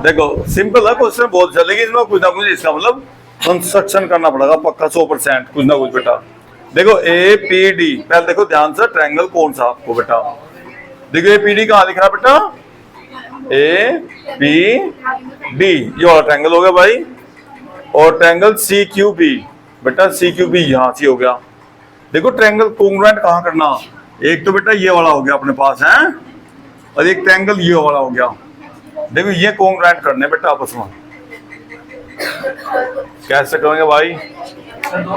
देखो सिंपल है क्वेश्चन बहुत अच्छा, लेकिन इसमें कुछ ना कुछ इसका मतलब कंस्ट्रक्शन करना पड़ेगा पक्का 100% कुछ ना कुछ बेटा। देखो ए पी डी, पहले देखो ध्यान से ट्रायंगल कौन सा आपको बेटा, देखो ए पी डी कहाँ दिख रहा है बेटा, ए पी डी ये वाला ट्रायंगल हो गया भाई। और ट्रायंगल सी क्यू बी बेटा, सी क्यू बी यहाँ से हो गया। देखो ट्रायंगल कोंग्रुएंट कहाँ करना, एक तो बेटा ये वाला हो गया अपने पास है, और एक ट्रायंगल ये वाला हो गया। देखो ये कोंग्रुएंट करने बेटा आपस में, कैसे करेंगे भाई।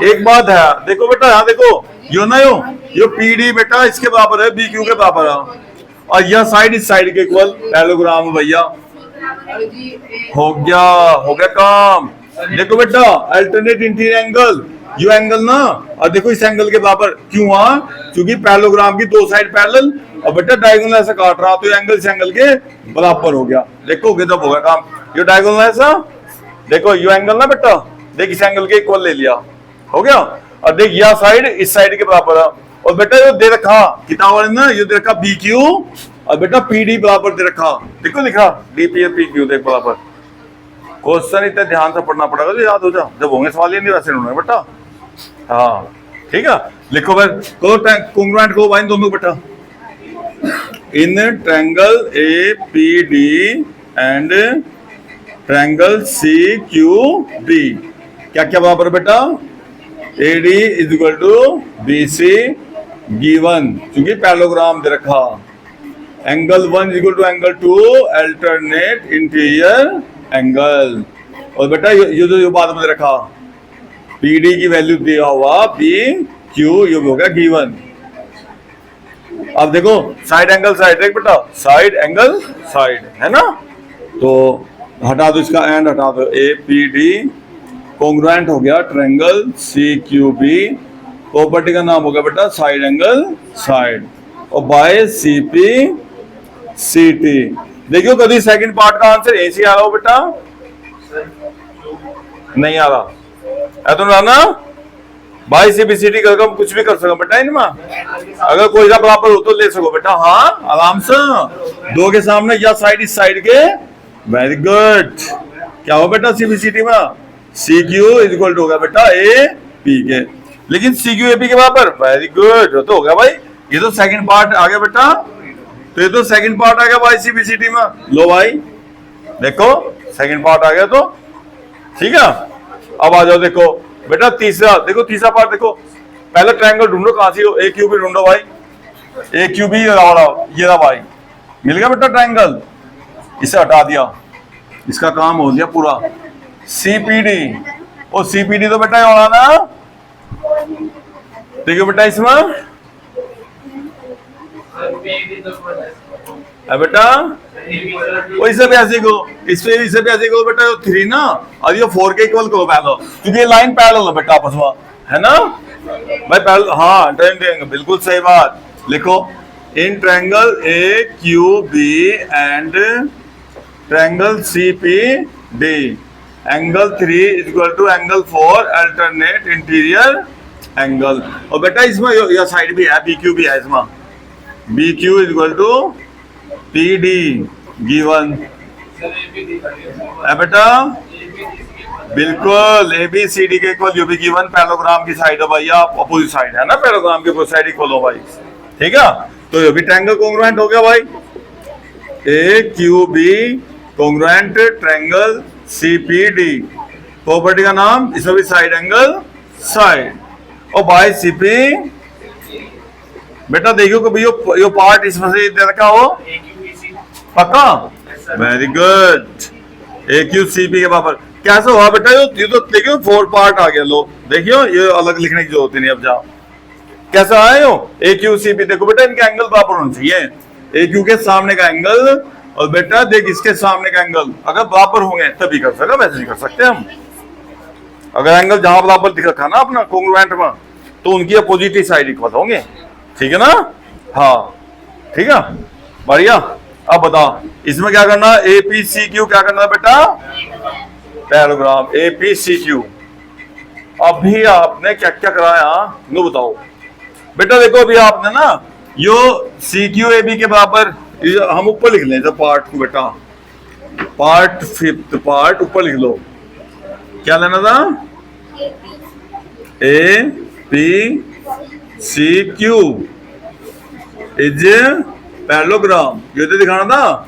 एक बात है देखो बेटा, यहाँ देखो यो ना यो पी डी बेटा इसके बराबर है, बी क्यू के बराबर है, और यह साइड इस साइड के इक्वल पैरेललोग्राम भैया। हो गया काम। देखो बेटा अल्टरनेट इंटीरियर एंगल, यो एंगल ना, और देखो इस एंगल के बराबर क्यों, क्योंकि पैरेललोग्राम की दो साइड पैरेलल, और बेटा डायगोनल ऐसा काट रहा तो एंगल इस एंगल के बराबर हो गया। देखो जब हो गया काम, यो डायगोनल ऐसा, देखो यो एंगल ना बेटा, देख इस एंगल के इक्वल ले लिया, हो गया। और देख यह साइड इस साइड के बराबर है, और बेटा ये दे रखा किताब वाले ना, ये दे रखा बी क्यू, और बेटा पी डी बराबर दे रखा, देखो लिखा डी पी पी क्यू देख बराबर। क्वेश्चन इतने ध्यान से पढ़ना पड़ेगा तो याद हो जा, जब होंगे सवाल ये नहीं वैसे होंगे बेटा। हाँ ठीक है, लिखो भाई कोंग्रुएंट को भाई दोनों बेटा, in triangle A P D and triangle C Q B क्या क्या बराबर बेटा, A D is equal to B C given, क्योंकि पैरेललोग्राम दे रखा, angle 1 is equal to angle 2 alternate interior angle, और बेटा ये जो बात में रखा पी डी की वैल्यू दिया हुआ बी क्यू, ये हो गया गिवन। अब देखो साइड एंगल साइड देख बेटा, साइड एंगल साइड है ना, तो हटा दो इसका एंड हटा दो, ए पी डी कोंग्रुएंट हो गया triangle C Q B, property का नाम हो गया बेटा साइड एंगल साइड, और by C P C T. देखियो कभी सेकंड पार्ट का आंसर ऐसे आ रहा हो बेटा, नहीं आ रहा है तो ना भाई सीबीसीटी करके हम कुछ भी कर सको बेटा इनमें, अगर कोई सा बराबर हो तो ले सको बेटा, हाँ आराम से दो के सामने या साइड इस साइड के, वेरी गुड। क्या हो बेटा सीबीसीटी में, C Q is equal to होगा बेटा ए पी के, लेकिन सी क्यू ए पी के बराबर, वेरी गुड तो हो गया भाई। ये तो सेकंड पार्ट आ गया बेटा, तो ये तो सेकंड पार्ट आ गया भाई सीबीसीटी में, लो भाई देखो सेकंड पार्ट आ गया तो ठीक है। अब आ जाओ देखो बेटा तीसरा, देखो तीसरा पार्ट देखो, पहले ट्रायंगल ढूंढो कहां से, ए क्यू बी ढूंढो भाई, ए क्यू बी ये रहा भाई, मिल गया बेटा ट्रायंगल, इसे हटा दिया, इसका काम हो गया पूरा। सीपीडी, और सीपीडी तो बेटा ये होना ना, देखो बेटा इसमें बेटा इसे भी ऐसे को, इसे भी ऐसे को बेटा 3 ना, और ये 4 के इक्वल करो पहले, क्योंकि ये लाइन पैरेलल है बेटा आपस में, है ना भाई पैरेलल, हाँ ट्रायंगल बिल्कुल सही बात। लिखो in triangle A Q B and triangle C P D angle 3 is equal to angle 4 alternate interior angle, और बेटा इसमें यह साइड भी है, बी क्यू भी है इसमें, B Q is equal to P D given है बेटा, बिल्कुल ए बी सी डी के इक्वल जो भी गिवन, पैरेललोग्राम की साइड है भैया, अपोजिट साइड है ना, पैरेललोग्राम की अपोजिट साइड इक्वल हो भाई, ठीक है। तो ये भी ट्रायंगल कोंग्रुएंट हो गया भाई, A Q B congruent triangle C P D, property का नाम इसमें भी साइड एंगल साइड, और बाय सी पी बेटा देखियो कभी यो पार्ट इसमें से दे रखा हो पक्का, वेरी गुड, ए क्यू सी पी के बराबर कैसे हुआ बेटा, ये तो देखियो 4 पार्ट आ गया, लो देखियो ये अलग लिखने की जरूरत नहीं, अब जाओ कैसा आया यो ए क्यू सी पी, देखो बेटा इनके एंगल बराबर होना चाहिए, ए क्यू के सामने का एंगल और बेटा देख इसके सामने का एंगल अगर बराबर होंगे तभी कर सकते, वैसे नहीं कर सकते हम। अगर एंगल जहां बराबर दिख रखा ना अपना कोंग्रुएंट में, तो उनकी अपोजिट साइड इक्वल होंगे, ठीक है ना, हाँ ठीक है बढ़िया। अब बताओ इसमें क्या करना, ए पी सी क्यू क्या करना बेटा, parallelogram A P C Q. अभी आपने क्या क्या कराया नो बताओ बेटा, देखो अभी आपने ना यो सी क्यू ए बी के बराबर हम ऊपर लिख लें पार्ट को बेटा, पार्ट फिफ्थ पार्ट ऊपर लिख लो। क्या लेना था? A P C Q is parallelogram, ये तो दिखाना था।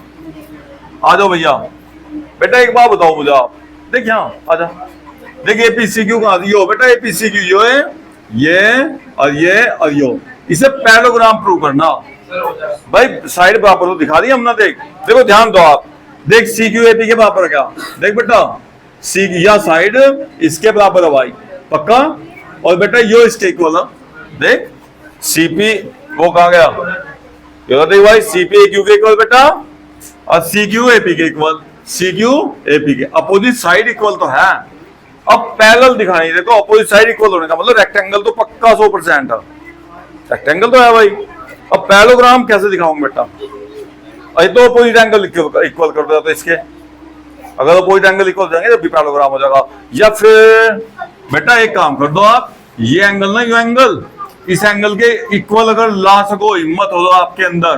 आ जाओ भैया। बेटा एक बात बताओ मुझे आप, देख यहाँ आ जा, देखिए एपीसीक्यू कहाँ यो बेटा, एपीसीक्यू यो है, ये और ये और यो, इसे पैरेललोग्राम प्रूव करना। भाई साइड बराबर तो दिखा दी हमने, देख देखो ध्यान दो आप, देख सी क्यू एपी के बराबर क्या, देख बेटा सी या साइड इसके बराबर है भाई, पक्का। और बेटा यो इसके इक्वल है, देख सीपी वो कहाँ गया, ये देख भाई सीपी क्यू के इक्वल बेटा, और सी क्यू एपी के इक्वल, सी क्यू एपी के अपोजिट साइड इक्वल तो है। अब पैरेलल दिखानी, देखो अपोजिट साइड इक्वल होने का मतलब रेक्टेंगल तो पक्का 100% है, रेक्टेंगल तो है भाई। अब पैरेललोग्राम कैसे दिखाऊंगा बेटा, अरे तो अपोजिट एंगल इक्वल कर दो, तो इसके अगर अपोजिट एंगल इक्वल जाएंगे तब भी पैरेललोग्राम हो जाएगा। या फिर बेटा एक काम कर दो आप, ये एंगल ना, ये एंगल इस एंगल के इक्वल अगर ला सको, हिम्मत हो आपके अंदर,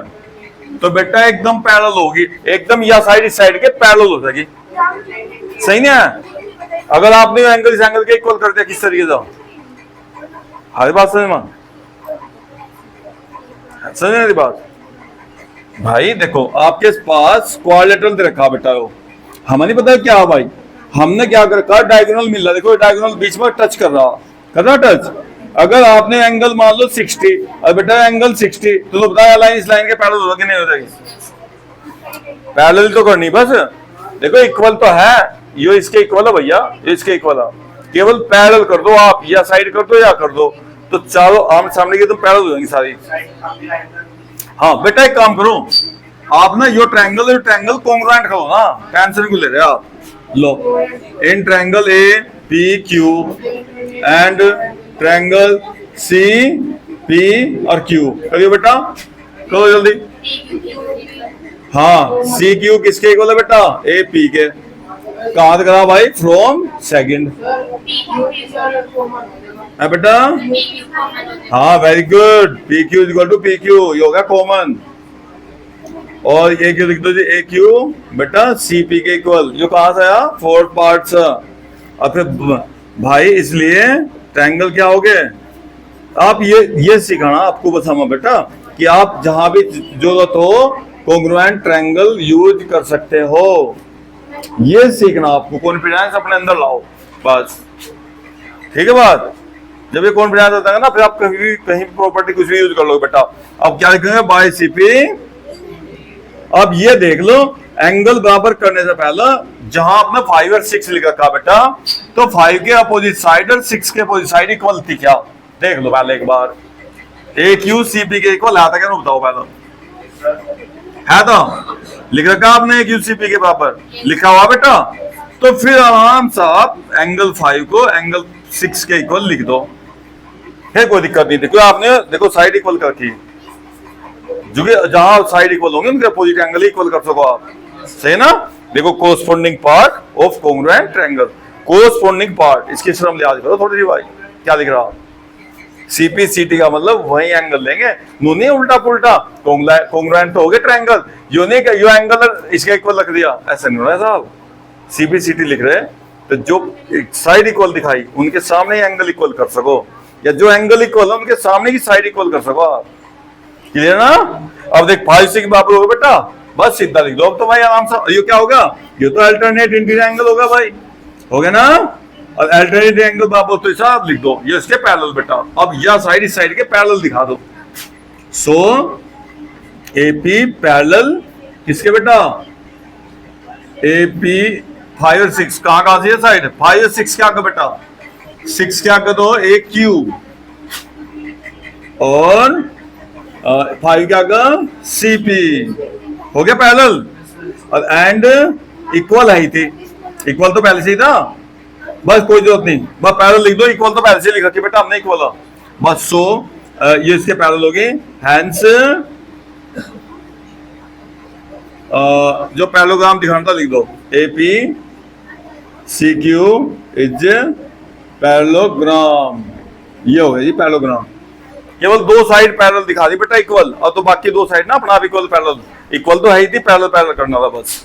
तो बेटा एकदम पैरेलल होगी, एकदम या साइड इस साइड के पैरेलल हो जाएगी, सही नहीं है? अगर आपने एंगल इस एंगल के इक्वल कर दिया किस तरीके से, हमारी बात समझ में, समझ मेरी बात भाई। देखो आपके पास क्वाड्रिलेटरल दे रखा बेटा, वो हमें नहीं पता क्या भाई, हमने क्या कर रखा, डायगोनल मिल रहा, देखो डायगोनल बीच में टच कर रहा टच। अगर आपने एंगल मान लो 60 और बेटा एंगल 60, तो बताया लाइन इस लाइन के पैरेलल होगा कि नहीं हो जाएगी? पैरेलल तो करनी बस, देखो इक्वल तो है, ये इसके इक्वल है भैया, ये इसके इक्वल है, केवल पैरेलल कर दो आप, या साइड कर दो या कर दो, तो चारों आमने सामने की तो पैरेलल हो जाएंगी सारी। हाँ बेटा एक काम करो आप ना, यो ट्रायंगल कॉन्ग्रुएंट करो ना, टेंशन क्यों ले रहे आप, लो in triangle A P Q and triangle C P और क्यू, करिए बेटा करो जल्दी। हाँ सी क्यू किसके इक्वल है बेटा, ए पी के, कहां से करा भाई, फ्रॉम सेकंड है बेटा। हाँ very good, P Q equal to P Q, ये होगा कॉमन, और ये क्यू लिख दो जी, ए क्यू बेटा सी पी के इक्वल, जो कहां से आया, फोर्थ पार्ट। और फिर भाई इसलिए ट्रायंगल क्या हो गए, आप ये सिखाना आपको बस हम बेटा, कि आप जहां भी जरूरत हो कॉन्ग्रुएंट ट्रायंगल यूज कर सकते हो, ये सीखना आपको, कॉन्फिडेंस अपने अंदर लाओ बस, ठीक है बात। जब ये कॉन्फिडेंस आता है ना, फिर आप कहीं प्रॉपर्टी कुछ भी यूज कर लो बेटा। अब क्या लिखेंगे, बाय सीपी। अब ये देख लो, एंगल बराबर करने से पहले जहां आपने 5 और 6 लिख रखा बेटा, तो 5 के अपोजिट साइड और 6 के अपोजिट साइड इक्वल थी क्या, देख लो पहले एक बार। ए क्यू सी पी के इक्वल आता क्या, बताओ पहले, है तो लिख रखा आपने ए क्यू सी पी के बराबर लिखा हुआ बेटा, तो फिर आराम से आप एंगल 5 को एंगल 6 के इक्वल लिख दो, है कोई दिक्कत नहीं। देखो आपने देखो साइड इक्वल कर रखी, जो कि जहां साइड इक्वल होंगे उनके अपोजिट एंगल इक्वल कर सको आप, सही ना। देखो corresponding part of congruent triangle, corresponding part, इसकी शर्म लिहाज करो थोड़ी सी भाई, क्या लिख रहा सीपी सीटी का मतलब वही एंगल लेंगे, नहीं उल्टा पुल्टा, कॉन्ग्रुएंट तो हो गए ट्रायंगल, यो नहीं यो एंगल इसका इक्वल रख दिया, ऐसा नहीं होना साहब। सीपी सीटी लिख रहे तो जो साइड इक्वल दिखाई उनके सामने ही एंगल इक्वल कर सको, या जो एंगल इक्वल है उनके सामने की साइड इक्वल कर सको आप, क्लियर ना। अब देख 5 6 बराबर होगा बेटा, बस सीधा लिख दो। अब तो भाई आराम से, ये क्या होगा, ये तो अल्टरनेट इंटीरियर एंगल होगा भाई, हो गया ना। और अल्टरनेट एंगल बराबर तो हिसाब लिख दो, ये इसके पैरेलल बेटा। अब या साइड इस साइड के पैरेलल दिखा दो, सो एपी पैरेलल किसके बेटा, एपी 5 और 6, कहां से साइड 5 और 6 क्या कर बेटा, 6 क्या कर दो, ए क्यू, और 5 क्या कर सीपी, हो गया पैरेलल। और एंड इक्वल है थी, इक्वल तो पहले से ही था, बस कोई जरूरत नहीं, बस पैरेलल लिख दो, इक्वल तो पहले से लिख रखी बेटा हमने इक्वल, बस। सो ये इसके पैरेलल हो गए, हैंस जो पैरेललोग्राम दिखाना था लिख दो, A P C Q is parallelogram, ये हो गया जी पैरेललोग्राम। केवल 2 साइड पैरेलल दिखा दी बेटा इक्वल, और तो बाकी 2 साइड ना अपना आप इक्वल पैरेलल इक्वल तो है ही थी, पैरेलल पैरेलल करना था बस।